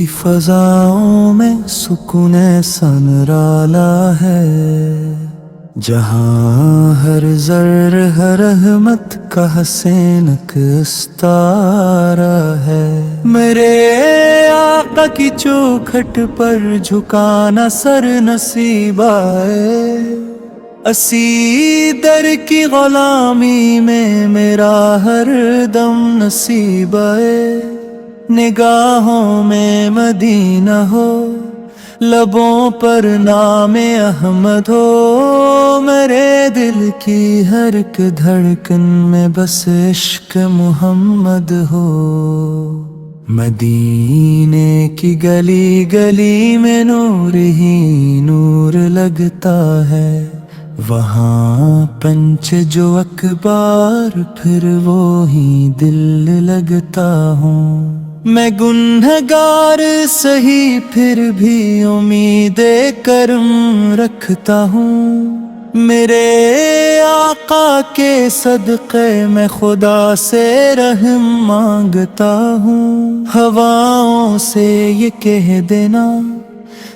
کی فضاؤں میں سکون سنرالا ہے، جہاں ہر ذر ہر رحمت کا حسین استارہ ہے۔ میرے آقا کی چوکھٹ پر جھکانا سر نصیب ہے، اسی در کی غلامی میں میرا ہر دم نصیب ہے۔ نگاہوں میں مدینہ ہو، لبوں پر نام احمد ہو، میرے دل کی ہر ایک دھڑکن میں بس عشق محمد ہو۔ مدینے کی گلی گلی میں نور ہی نور لگتا ہے، وہاں پنچ جو اکبار پھر وہی دل لگتا ہوں۔ میں گنہگار سہی پھر بھی امید کرم رکھتا ہوں، میرے آقا کے صدقے میں خدا سے رحم مانگتا ہوں۔ ہواؤں سے یہ کہہ دینا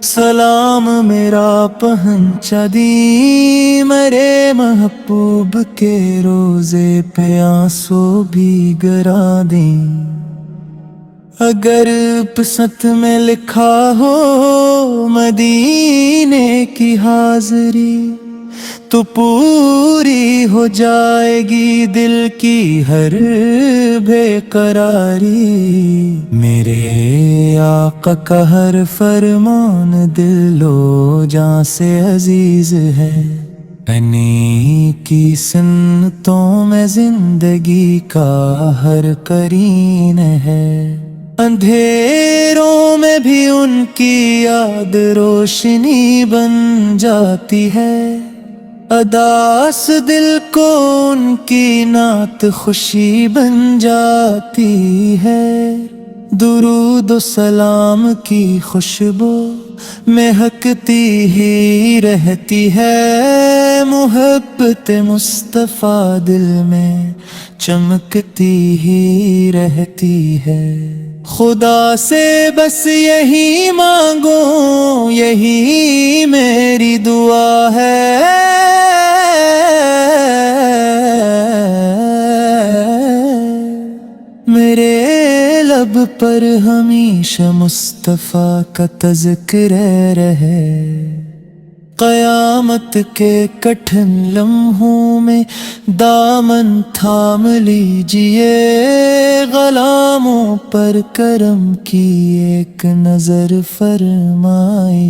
سلام میرا پہنچا دی، میرے محبوب کے روزے پہ آنسو بھی گرا دیں۔ اگر پسند میں لکھا ہو مدینے کی حاضری تو پوری ہو جائے گی دل کی ہر بے قراری۔ میرے آقا کا ہر فرمان دل و جاں سے عزیز ہے، انہی کی سنتوں میں زندگی کا ہر قرین ہے۔ اندھیروں میں بھی ان کی یاد روشنی بن جاتی ہے، اداس دل کو ان کی نعت خوشی بن جاتی ہے۔ درود و سلام کی خوشبو مہکتی ہی رہتی ہے، محبت مصطفیٰ دل میں چمکتی ہی رہتی ہے۔ خدا سے بس یہی مانگو، یہی میری دعا ہے، میرے لب پر ہمیشہ مصطفیٰ کا تذکرہ رہے۔ قیامت کے کٹھن لمحوں میں دامن تھام لیجئے، غلاموں پر کرم کی ایک نظر فرمائے۔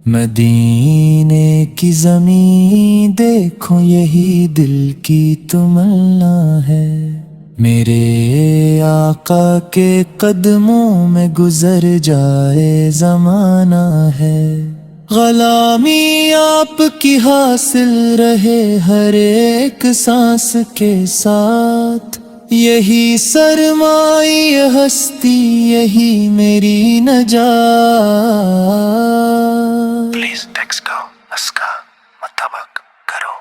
مدینے کی زمین دیکھو یہی دل کی تمنا ہے، میرے آقا کے قدموں میں گزر جائے زمانہ ہے۔ غلامی آپ کی حاصل رہے ہر ایک سانس کے ساتھ، یہی سرمائی ہستی یہی میری نجات۔ پلیز ٹیکسٹ کرو، اسکا مطابق کرو۔